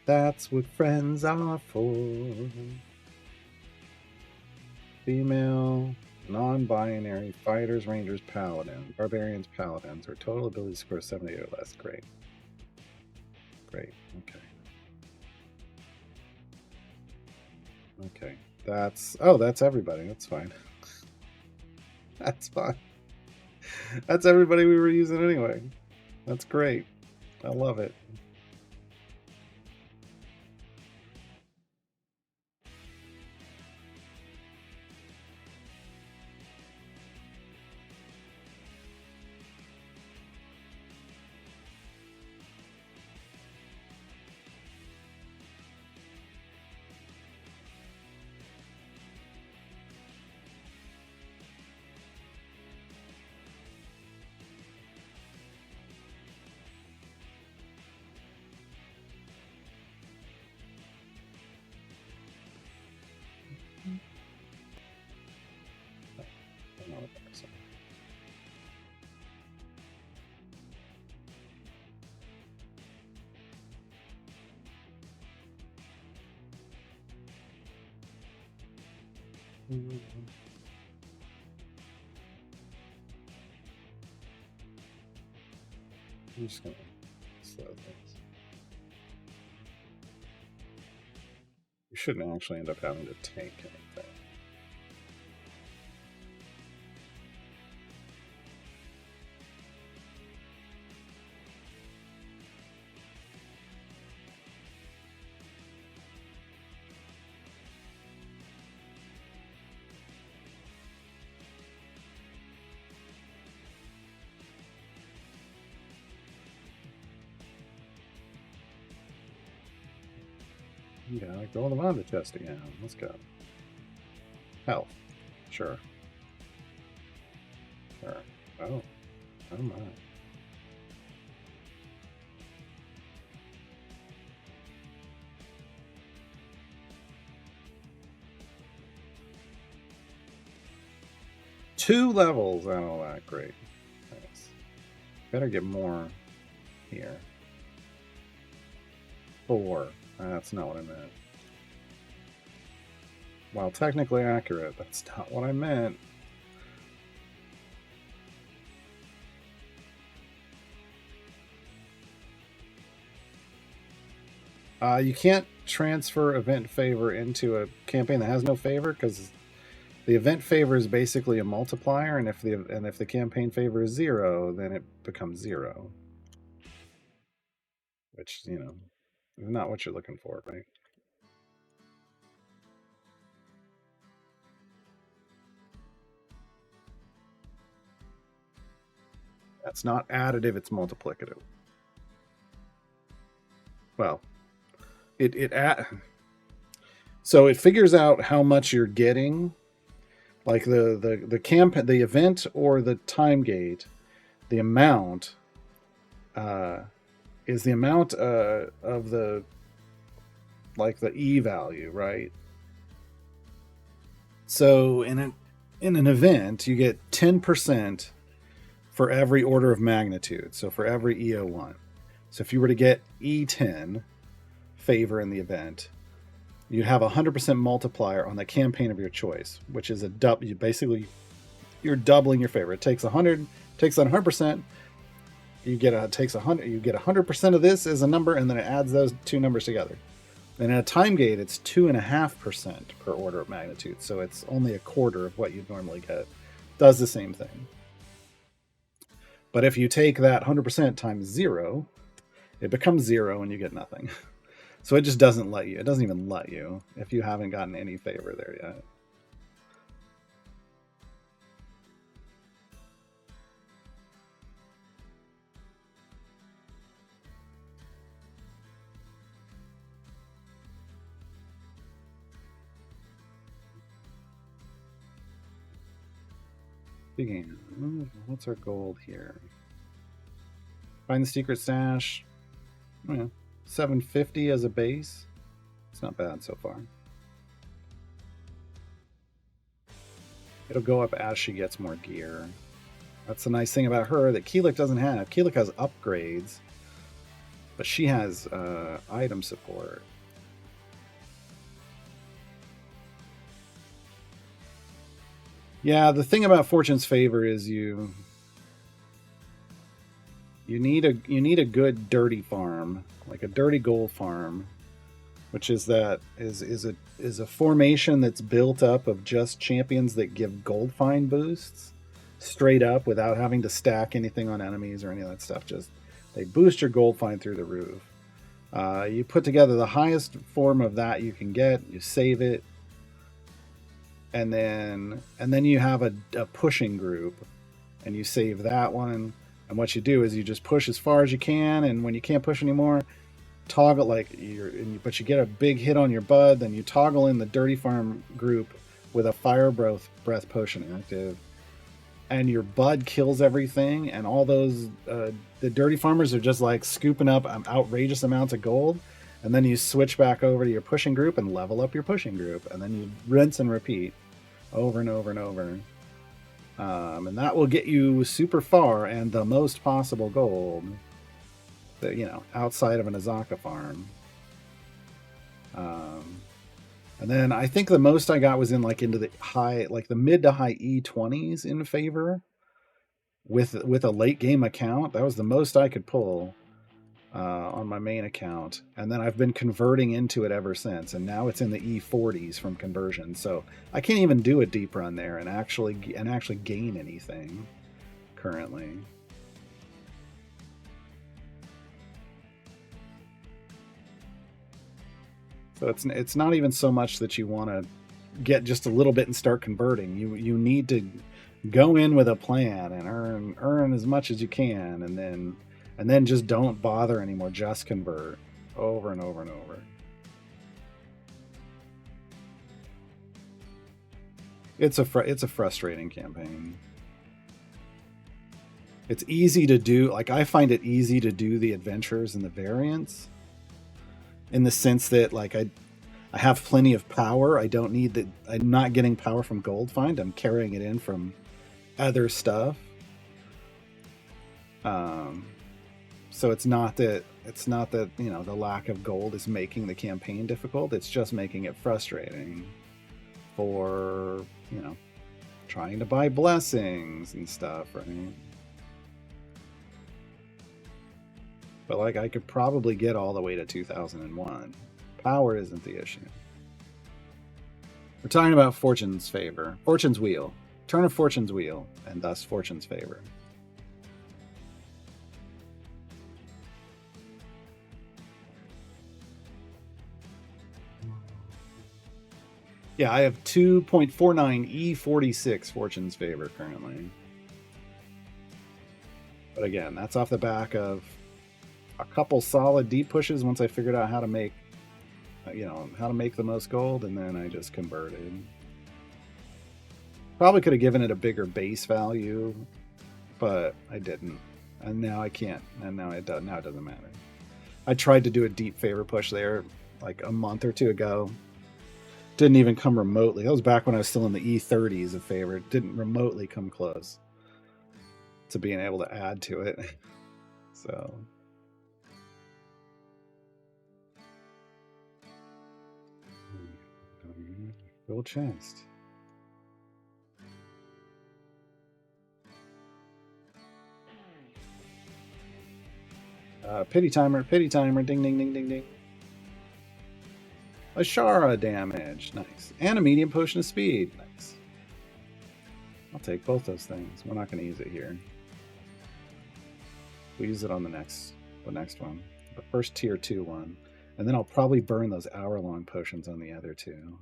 That's what friends are for. Female, non-binary, fighters, rangers, paladins, barbarians, paladins, or total ability score 78 or less. Great. Great. Okay. Okay. That's everybody. That's fine. That's fine. That's everybody we were using anyway. That's great. I love it. I'm just gonna slow things. You shouldn't actually end up having to take anything. Yeah, go on the Evandra chest again. Let's go. Health. Sure. Sure. Oh. Oh my. Two levels and all that. Great. Nice. Better get more here. 4. That's not what I meant. While technically accurate, that's not what I meant. You can't transfer event favor into a campaign that has no favor because the event favor is basically a multiplier, and if the campaign favor is 0, then it becomes 0, which is not what you're looking for, right? That's not additive; it's multiplicative. Well, so it figures out how much you're getting, like the event or the time gate. The amount is the amount of the E value, right? So in an event, you get 10% for every order of magnitude. So for every EO1. So if you were to get E10 favor in the event, you'd have a 100% multiplier on the campaign of your choice, which is basically you're doubling your favor. It takes 100, takes 100%. You get 100% of this as a number, and then it adds those two numbers together. And in a time gate, it's 2.5% per order of magnitude. So it's only a quarter of what you'd normally get. Does the same thing. But if you take that 100% times 0, it becomes 0 and you get nothing. So it just doesn't let you. It doesn't even let you if you haven't gotten any favor there yet. Speaking, what's our gold here? Find the secret stash. Oh, yeah. 750 as a base. It's not bad so far. It'll go up as she gets more gear. That's the nice thing about her that Keelik doesn't have. Keelik has upgrades. But she has item support. Yeah, the thing about Fortune's Favor is you need a good dirty farm, like a dirty gold farm, which is a formation that's built up of just champions that give gold find boosts straight up without having to stack anything on enemies or any of that stuff. Just they boost your gold find through the roof. You put together the highest form of that you can get, you save it, and then you have a pushing group, and you save that one. And what you do is you just push as far as you can, and when you can't push anymore, toggle but you get a big hit on your bud, then you toggle in the dirty farm group with a fire breath potion active, and your bud kills everything, and all those the dirty farmers are just like scooping up outrageous amounts of gold, and then you switch back over to your pushing group and level up your pushing group, and then you rinse and repeat over and over and over. And that will get you super far and the most possible gold that, outside of an Azaka farm. And then I think the most I got was into the mid to high E20s in Favor with a late game account. That was the most I could pull on my main account, and then I've been converting into it ever since, and now it's in the E40s from conversion. So I can't even do a deep run there and actually gain anything currently. So it's not even so much that you want to get just a little bit and start converting. You need to go in with a plan and earn as much as you can, and then just don't bother anymore. Just convert over and over and over. It's a frustrating campaign. It's easy to do. Like, I find it easy to do the adventures and the variants, in the sense that I have plenty of power. I don't need that. I'm not getting power from Gold Find. I'm carrying it in from other stuff. So it's not that the lack of gold is making the campaign difficult. It's just making it frustrating for trying to buy blessings and stuff, right? But I could probably get all the way to 2001. Power isn't the issue. We're talking about Fortune's Favor, Fortune's Wheel, turn of Fortune's Wheel, and thus Fortune's Favor. Yeah, I have 2.49 E46 Fortune's Favor currently. But again, that's off the back of a couple solid deep pushes once I figured out how to make the most gold, and then I just converted. Probably could have given it a bigger base value, but I didn't. And now I can't. And now it doesn't matter. I tried to do a deep favor push there like a month or two ago. Didn't even come remotely. That was back when I was still in the E30s of favor. It didn't remotely come close to being able to add to it. So gold chest. Pity timer, ding, ding, ding, ding, ding. Ashara damage, nice. And a medium potion of speed, nice. I'll take both those things. We're not going to use it here. We'll use it on the next one. The first tier 2 one. And then I'll probably burn those hour-long potions on the other two.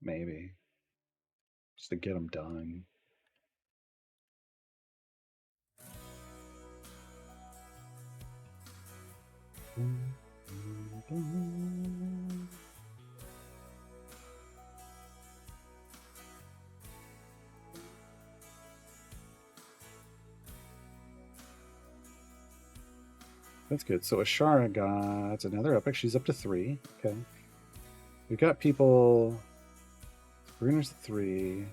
Maybe. Just to get them done. That's good. So Ashara got another epic. She's up to 3. Okay. We've got people. Bruner's at 3.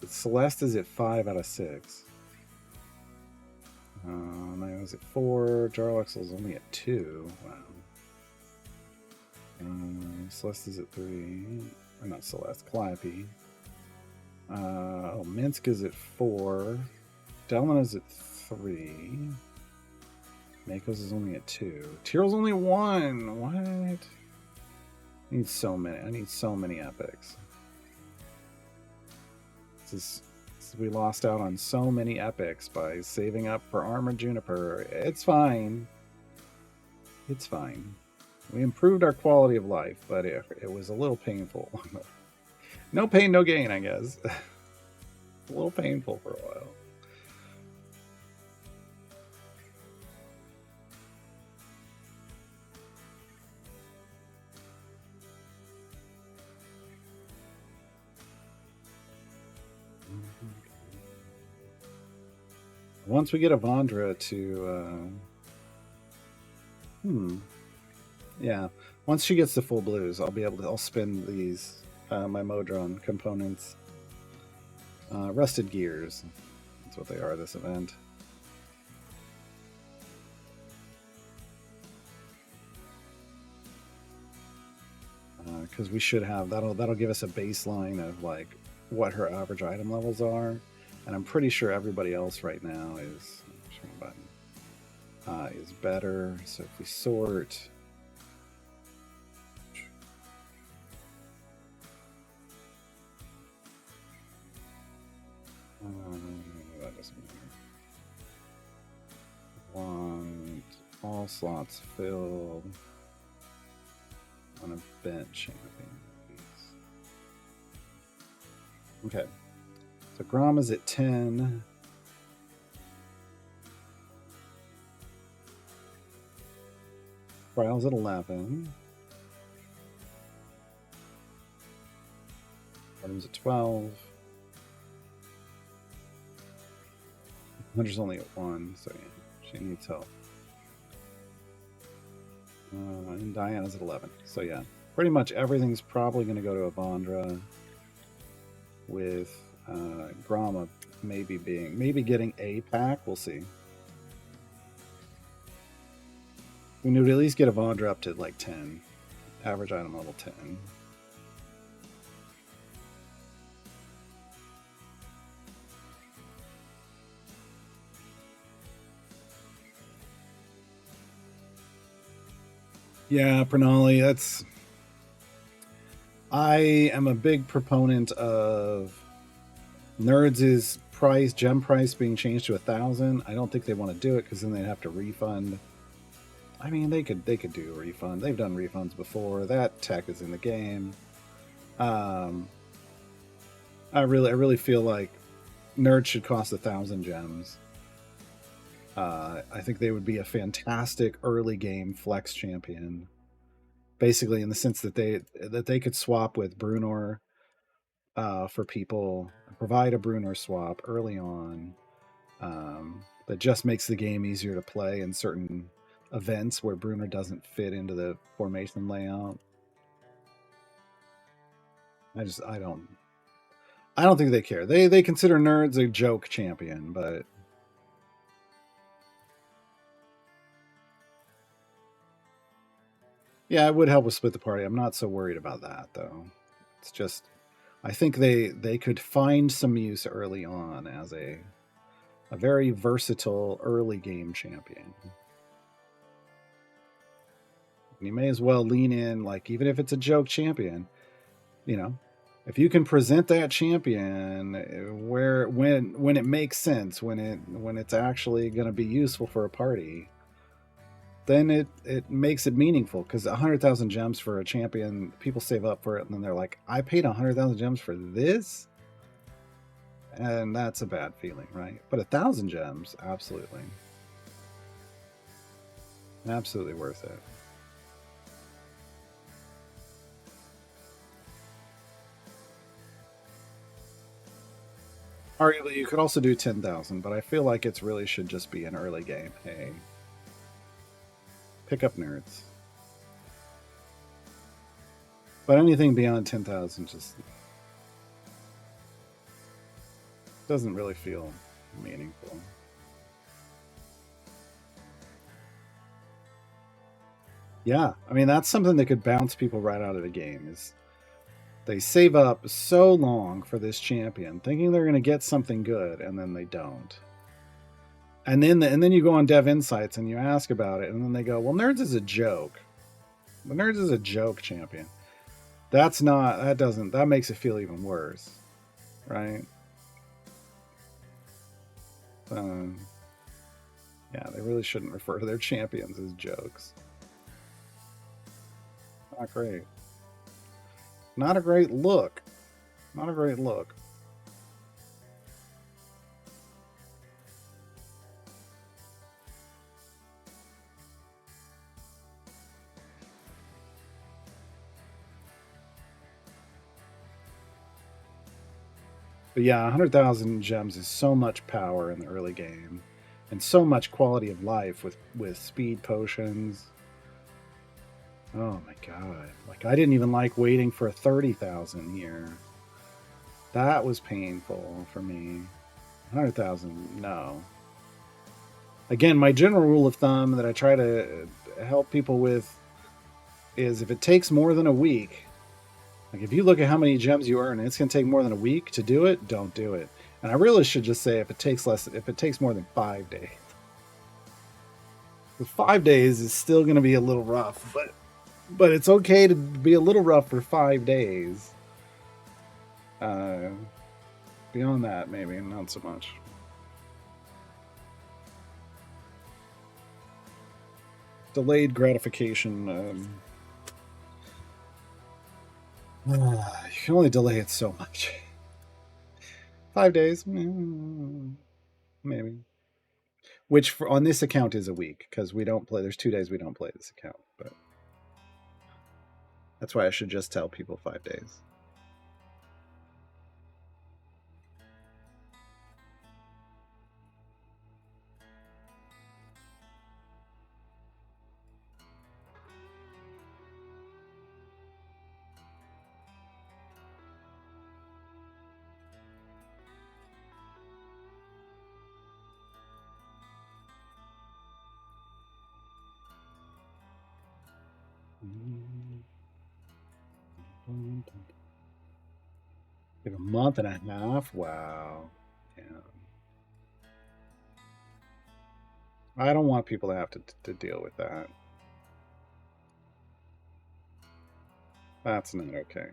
Celeste is at 5 out of 6. Nio's at 4. Jarlaxle's only at 2. Wow. Celeste is at 3. Or not Celeste, Calliope. Minsk is at 4. Delman is at 3. Mako's is only at 2. Tyrell's only 1. What? I need so many epics. We lost out on so many epics by saving up for Armored Juniper. It's fine. It's fine. We improved our quality of life, but it was a little painful. No pain, no gain, I guess. A little painful for a while. Once we get Evandra to, yeah. Once she gets the full blues, I'll spin these, my Modron components. Rusted Gears. That's what they are this event. Because we should have, that'll give us a baseline of like what her average item levels are. And I'm pretty sure everybody else right now is better. So if we sort, that doesn't matter. Want all slots filled on a bench champion. Okay. So Grom is at 10. Trial's at 11. Artem's at 12. Hunter's only at 1, so yeah, she needs help. And Diana's at 11. So yeah, pretty much everything's probably going to go to Evandra, with Grama maybe getting a pack. We'll see. We need to at least get Evandra up to like 10. Average item level 10. Yeah, Pranali, that's... I am a big proponent of Nerds' gem price being changed to 1,000. I don't think they want to do it because then they'd have to refund. I mean, they could do a refund. They've done refunds before. That tech is in the game. I really feel like Nerds should cost 1,000 gems. I think they would be a fantastic early game flex champion. Basically, in the sense that they could swap with Brunor for people, provide a Brunor swap early on that just makes the game easier to play in certain events where Brunor doesn't fit into the formation layout. I don't think they care. They consider Nerds a joke champion, but yeah, it would help with split the party. I'm not so worried about that though. It's just I think they could find some use early on as a very versatile early game champion. And you may as well lean in, like even if it's a joke champion, you know, if you can present that champion when it makes sense, when it's actually going to be useful for a party, then it makes it meaningful. Because 100,000 gems for a champion, people save up for it, and then they're like, I paid 100,000 gems for this, and that's a bad feeling, right? But 1,000 gems, absolutely worth it. Arguably, you could also do 10,000, but I feel like it's really should just be an early game. Hey, pick up Nerds. But anything beyond 10,000 just doesn't really feel meaningful. Yeah, I mean that's something that could bounce people right out of the game. Is they save up so long for this champion, thinking they're going to get something good, and then they don't. And then you go on Dev Insights and you ask about it, and then they go, "Well, Nerds is a joke. The Nerds is a joke champion." That's not. That doesn't. That makes it feel even worse, right? Um, yeah, they really shouldn't refer to their champions as jokes. Not great. Not a great look. Not a great look. But yeah, 100,000 gems is so much power in the early game, and so much quality of life with speed potions. Oh my god! Like I didn't even like waiting for 30,000 here. That was painful for me. 100,000, no. Again, my general rule of thumb that I try to help people with is if it takes more than a week, like if you look at how many gems you earn and it's going to take more than a week to do it, don't do it. And I really should just say if it takes more than 5 days. The 5 days is still going to be a little rough, but it's okay to be a little rough for 5 days. Beyond that, maybe not so much. Delayed gratification. You can only delay it so much. 5 days, maybe. Which on this account is a week because we don't play. There's 2 days we don't play this account, but that's why I should just tell people 5 days. Like a month and a half. Wow. Yeah. I don't want people to have to deal with that. That's not okay.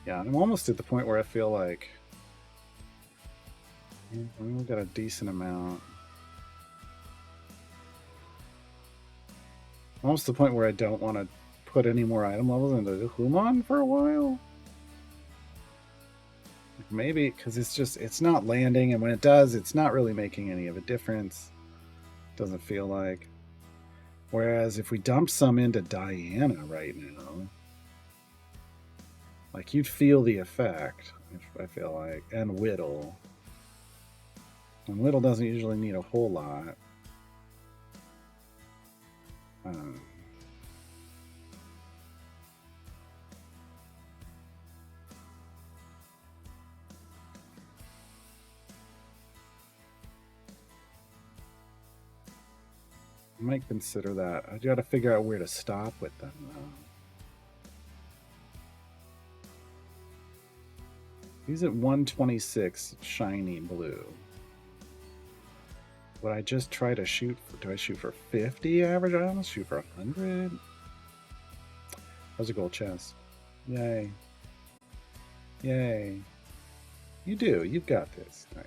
Yeah, I'm almost at the point where I feel like we've got a decent amount. Almost to the point where I don't want to put any more item levels into the Human for a while. Maybe because it's not landing, and when it does, it's not really making any of a difference. Doesn't feel like. Whereas if we dump some into Diana right now, like you'd feel the effect. I feel like, and Whittle. And Whittle doesn't usually need a whole lot. Um, I might consider that. I got to figure out where to stop with them, though. He's at 126 shiny blue. Would I just try to shoot? Do I shoot for 50 average items? Shoot for 100? How's a gold chest? Yay. Yay. You do. You've got this. Nice.